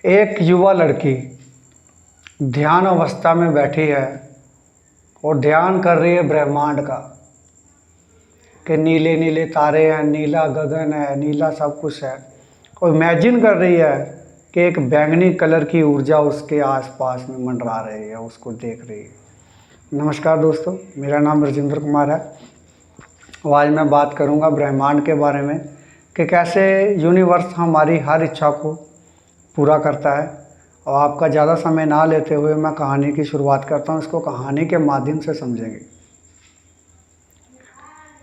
एक युवा लड़की ध्यान अवस्था में बैठी है और ध्यान कर रही है ब्रह्मांड का कि नीले नीले तारे हैं, नीला गगन है, नीला सब कुछ है। और इमेजिन कर रही है कि एक बैंगनी कलर की ऊर्जा उसके आसपास में मंडरा रही है, उसको देख रही है। नमस्कार दोस्तों, मेरा नाम राजेंद्र कुमार है। आज मैं बात करूंगा ब्रह्मांड के बारे में कि कैसे यूनिवर्स हमारी हर इच्छा को पूरा करता है। और आपका ज़्यादा समय ना लेते हुए मैं कहानी की शुरुआत करता हूँ। इसको कहानी के माध्यम से समझेंगे।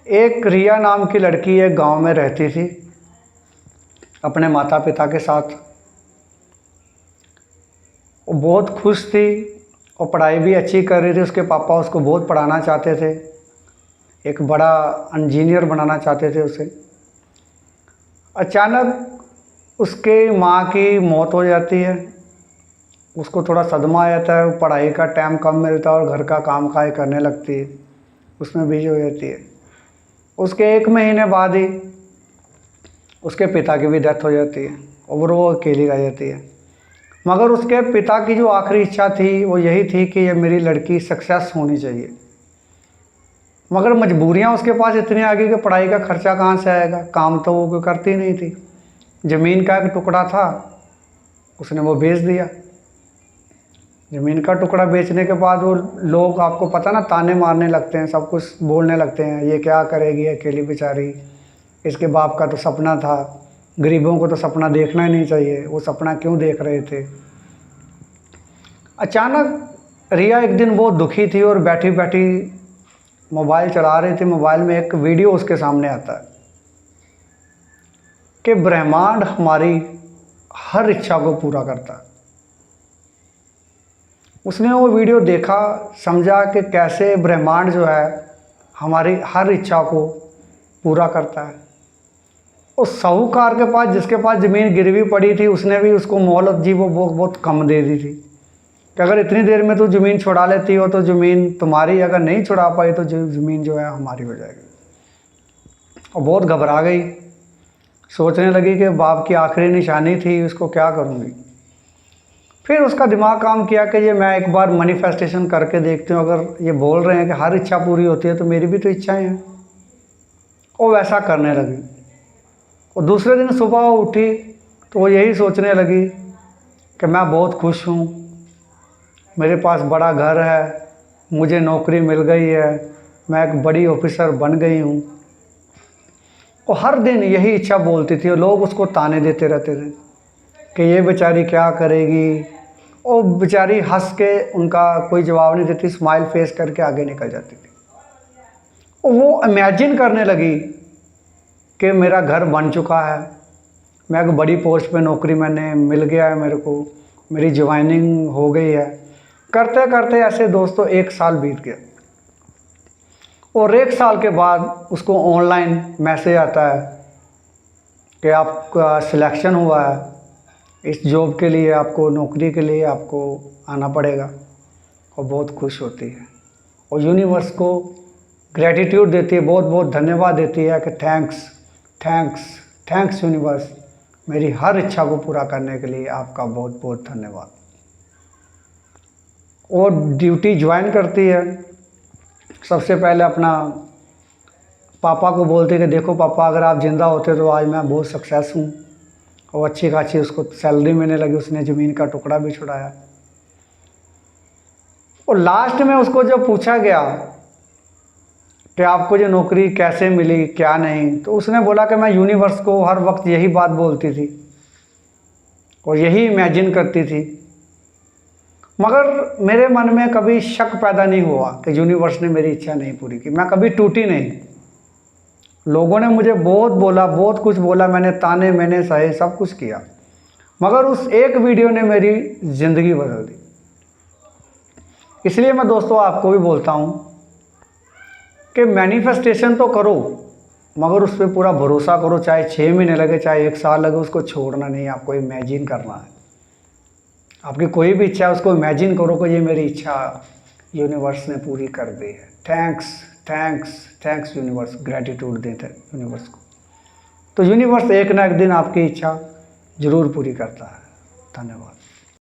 एक रिया नाम की लड़की एक गांव में रहती थी अपने माता पिता के साथ। वो बहुत खुश थी और पढ़ाई भी अच्छी कर रही थी। उसके पापा उसको बहुत पढ़ाना चाहते थे, एक बड़ा इंजीनियर बनाना चाहते थे उसे। अचानक उसके माँ की मौत हो जाती है। उसको थोड़ा सदमा आ जाता है। पढ़ाई का टाइम कम मिलता है और घर का काम काज करने लगती है, उसमें बिजी हो जाती है। उसके 1 महीने बाद ही उसके पिता की भी डेथ हो जाती है और वो अकेली रह जाती है। मगर उसके पिता की जो आखिरी इच्छा थी वो यही थी कि ये मेरी लड़की सक्सेस होनी चाहिए। मगर मजबूरियां उसके पास इतनी आ गई कि पढ़ाई का खर्चा कहाँ से आएगा, काम तो वो करती नहीं थी। ज़मीन का एक टुकड़ा था, उसने वो बेच दिया। ज़मीन का टुकड़ा बेचने के बाद वो लोग, आपको पता ना, ताने मारने लगते हैं, सब कुछ बोलने लगते हैं, ये क्या करेगी अकेली बेचारी, इसके बाप का तो सपना था, गरीबों को तो सपना देखना ही नहीं चाहिए, वो सपना क्यों देख रहे थे। अचानक रिया एक दिन बहुत दुखी थी और बैठी बैठी मोबाइल चला रही थी। मोबाइल में एक वीडियो उसके सामने आता है कि ब्रह्मांड हमारी हर इच्छा को पूरा करता है। उसने वो वीडियो देखा, समझा कि कैसे ब्रह्मांड जो है हमारी हर इच्छा को पूरा करता है। उस साहूकार के पास, जिसके पास ज़मीन गिरवी पड़ी थी, उसने भी उसको मोहलत जी वो बहुत कम दे दी थी कि अगर इतनी देर में तू ज़मीन छुड़ा लेती हो तो ज़मीन तुम्हारी, अगर नहीं छुड़ा पाई तो ज़मीन जो है हमारी हो जाएगी। और बहुत घबरा गई, सोचने लगी कि बाप की आखिरी निशानी थी, उसको क्या करूँगी। फिर उसका दिमाग काम किया कि ये मैं एक बार मैनिफेस्टेशन करके देखती हूँ, अगर ये बोल रहे हैं कि हर इच्छा पूरी होती है तो मेरी भी तो इच्छाएं हैं। वो वैसा करने लगी। और दूसरे दिन सुबह उठी तो वो यही सोचने लगी कि मैं बहुत खुश हूँ, मेरे पास बड़ा घर है, मुझे नौकरी मिल गई है, मैं एक बड़ी ऑफिसर बन गई हूँ। और हर दिन यही इच्छा बोलती थी और लोग उसको ताने देते रहते थे कि ये बेचारी क्या करेगी। और बेचारी हंस के उनका कोई जवाब नहीं देती, स्माइल फेस करके आगे निकल जाती थी। और वो इमेजिन करने लगी कि मेरा घर बन चुका है, मैं एक बड़ी पोस्ट पे नौकरी मैंने मिल गया है, मेरे को मेरी ज्वाइनिंग हो गई है। करते करते ऐसे दोस्तों 1 साल बीत गया। और 1 साल के बाद उसको ऑनलाइन मैसेज आता है कि आपका सिलेक्शन हुआ है, इस जॉब के लिए, आपको नौकरी के लिए आपको आना पड़ेगा। और बहुत खुश होती है और यूनिवर्स को ग्रेटिट्यूड देती है, बहुत बहुत धन्यवाद देती है कि थैंक्स थैंक्स थैंक्स यूनिवर्स, मेरी हर इच्छा को पूरा करने के लिए आपका बहुत बहुत धन्यवाद। और ड्यूटी ज्वाइन करती है। सबसे पहले अपना पापा को बोलती है कि देखो पापा, अगर आप ज़िंदा होते तो आज मैं बहुत सक्सेस हूँ। और अच्छी खासी उसको सैलरी मिलने लगी, उसने ज़मीन का टुकड़ा भी छुड़ाया। और लास्ट में उसको जब पूछा गया कि आपको ये नौकरी कैसे मिली, क्या नहीं, तो उसने बोला कि मैं यूनिवर्स को हर वक्त यही बात बोलती थी और यही इमेजिन करती थी, मगर मेरे मन में कभी शक पैदा नहीं हुआ कि यूनिवर्स ने मेरी इच्छा नहीं पूरी की। मैं कभी टूटी नहीं। लोगों ने मुझे बहुत बोला, बहुत कुछ बोला, मैंने ताने मैंने सहे, सब कुछ किया, मगर उस एक वीडियो ने मेरी ज़िंदगी बदल दी। इसलिए मैं दोस्तों आपको भी बोलता हूँ कि मैनिफेस्टेशन तो करो, मगर उस पर पूरा भरोसा करो, चाहे 6 महीने लगे, चाहे 1 साल लगे, उसको छोड़ना नहीं। आपको इमेजिन करना है, आपकी कोई भी इच्छा है उसको इमेजिन करो कि ये मेरी इच्छा यूनिवर्स ने पूरी कर दी है। Thanks thanks thanks universe, gratitude देते यूनिवर्स को। तो यूनिवर्स एक ना एक दिन आपकी इच्छा ज़रूर पूरी करता है। धन्यवाद।